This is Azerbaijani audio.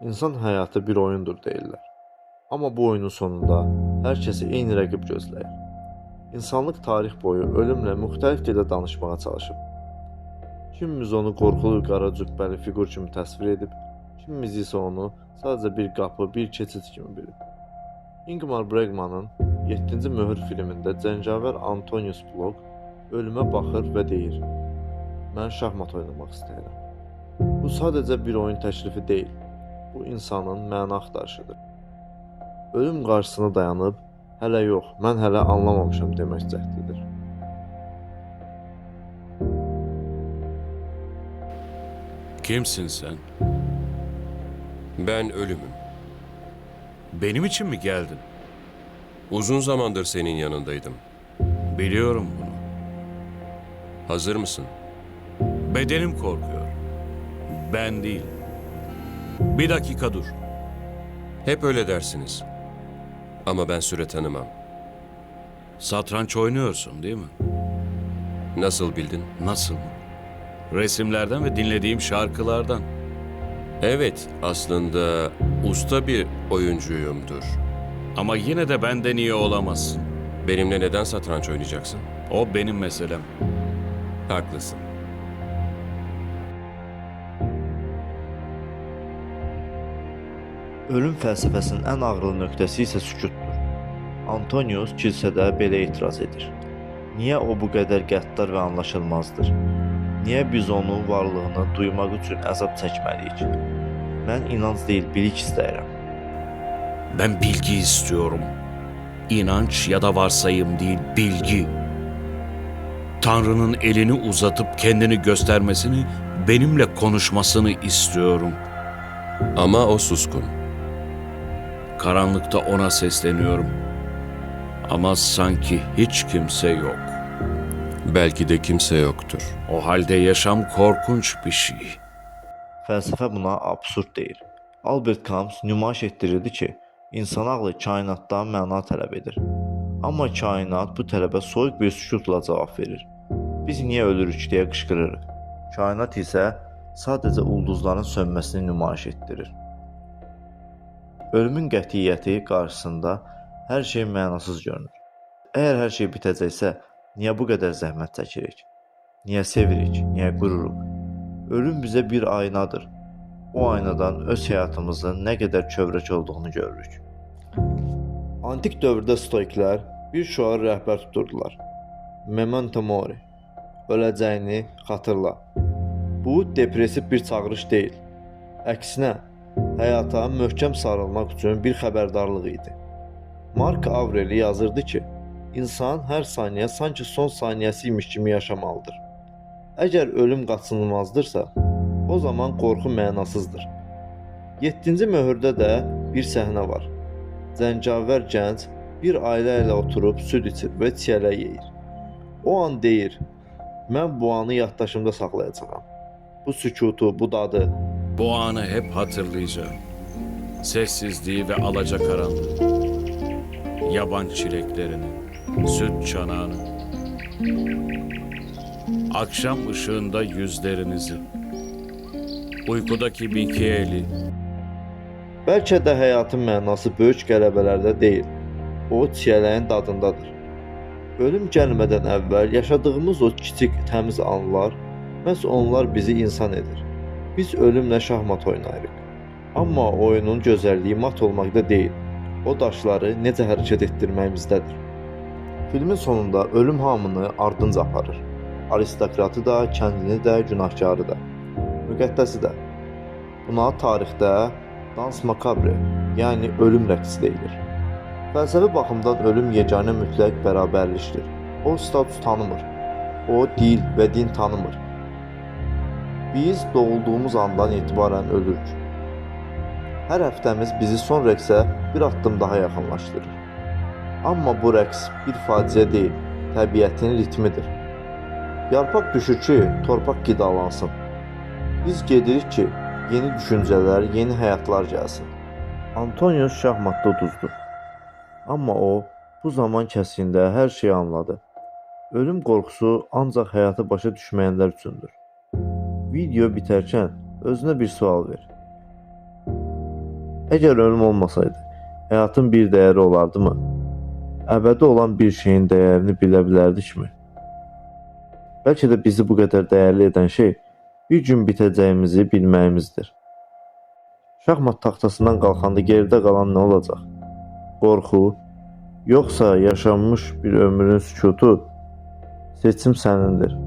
İnsan həyatı bir oyundur deyirlər. Amma bu oyunun sonunda hər kəsi eyni rəqib gözləyir. İnsanlıq tarix boyu ölümlə müxtəlif dildə danışmağa çalışıb. Kimimiz onu qorxulu qara cübbəli fiqur kimi təsvir edib, kimimiz isə onu sadəcə bir qapı, bir keçid kimi bilib. Ingmar Bergmanın 7-ci Möhür filmində cəngavər Antonius Blok ölümə baxır və deyir: "Mən şahmat oynamaq istəyirəm." Bu sadəcə bir oyun təklifi deyil. Bu insanın məna axtarışıdır. Ölüm qarşısına dayanıb, hələ yox, mən hələ anlamamışam demək cəhdidir. Kimsin sen? Ben ölümüm. Benim için mi geldin? Uzun zamandır senin yanındaydım. Biliyorum bunu. Hazır mısın? Bedenim korkuyor. Ben değil. Bir dakika dur. Hep öyle dersiniz. Ama ben süre tanımam. Satranç oynuyorsun değil mi? Nasıl bildin? Nasıl mı? Resimlerden ve dinlediğim şarkılardan. Evet, aslında usta bir oyuncuyumdur. Ama yine de benden iyi olamazsın. Benimle neden satranç oynayacaksın? O benim meselem. Haklısın. Ölüm fəlsəfəsinin ən ağrılı nöqtəsi isə sükutdur. Antonius kilsədə belə etiraz edir. Niyə o bu qədər qəddar və anlaşılmazdır? Niyə biz onun varlığını duymaq üçün əzab çəkməliyik? Mən inanc deyil, bilik istəyirəm. Ben bilgi istiyorum. İnanç ya da varsayım değil, bilgi. Tanrı'nın elini uzatıp kendini göstermesini, benimle konuşmasını istiyorum. Ama o suskun. Karanlıkta ona sesleniyorum. Ama sanki hiç kimse yok. Belki de kimse yoktur. O halde yaşam korkunç bir şey. Fəlsəfə buna absurd deyir. Albert Camus nümayiş etdirirdi ki, insan ağlı kainatdan məna tələb edir. Amma kainat bu tələbə soyuq bir sükutla cavab verir. Biz niyə ölürük deyə qışqırırıq. Kainat isə sadəcə ulduzların sönməsini nümayiş etdirir. Ölümün qətiyyəti qarşısında hər şey mənasız görünür. Əgər hər şey bitəcəksə, niyə bu qədər zəhmət çəkirik? Niyə sevirik? Niyə qururuq? Ölüm bizə bir aynadır. O aynadan öz həyatımızın nə qədər kövrək olduğunu görürük. Antik dövrdə stoiklər bir şüar rəhbər tuturdular. Memento mori. Öləcəyini xatırla. Bu depressiv bir çağırış deyil. Əksinə, həyata möhkəm sarılmaq üçün bir xəbərdarlıq idi. Mark Aureli yazırdı ki, insan hər saniyə sanki son saniyəsiymiş kimi yaşamalıdır. Əgər ölüm qaçınılmazdırsa, o zaman qorxu mənasızdır. 7-ci möhürdə də bir səhnə var. Cəngavər gənc bir ailə ilə oturub süd içir və çiyələk yeyir. O an deyir, mən bu anı yaddaşımda saxlayacağam. Bu sükutu, bu dadı. Bu anı hep hatırlayacağım. Sessizliği ve alacakaranlığı. Yaban çileklerini, süt çanağını. Akşam ışığında yüzlerinizi. Uykudaki Mikael'i. Bəlkə də həyatın mənası böyük qələbələrdə deyil, o çiyələyin dadındadır. Ölüm gəlmədən əvvəl yaşadığımız o kiçik, təmiz anlar, məhz onlar bizi insan edir. Biz ölümlə şahmat oynayırıq. Amma oyunun gözəlliyi mat olmaqda deyil, o daşları necə hərəkət etdirməyimizdədir. Filmin sonunda ölüm hamını ardınca aparır. Aristokratı da, kəndini də, günahkarı da, müqəddəsi də. Buna tarixdə dans makabre, yəni ölüm rəqsi deyilir. Fəlsəfi baxımdan ölüm yeganə mütləq bərabərlikdir. O status tanımır. O dil və din tanımır. Biz doğulduğumuz andan etibarən ölürük. Hər həftəmiz bizi son rəqsə bir addım daha yaxınlaşdırır. Amma bu rəqs bir faciə deyil, təbiətin ritmidir. Yarpaq düşür ki, torpaq qidalansın. Biz gedirik ki, yeni düşüncələr, yeni həyatlar gəlsin. Antonius şahmatda uduzdur. Amma o, bu zaman kəsiyində hər şeyi anladı. Ölüm qorxusu ancaq həyatı başa düşməyənlər üçündür. Video bitərkən özünə bir sual ver. Əgər ölüm olmasaydı, həyatın bir dəyəri olardımı? Əbədi olan bir şeyin dəyərini bilə bilərdikmi? Bəlkə də bizi bu qədər dəyərli edən şey bir gün bitəcəyimizi bilməyimizdir. Şahmat taxtasından qalxanda geridə qalan nə olacaq? Qorxu, yoxsa yaşanmış bir ömrün sükutu? Seçim sənindir.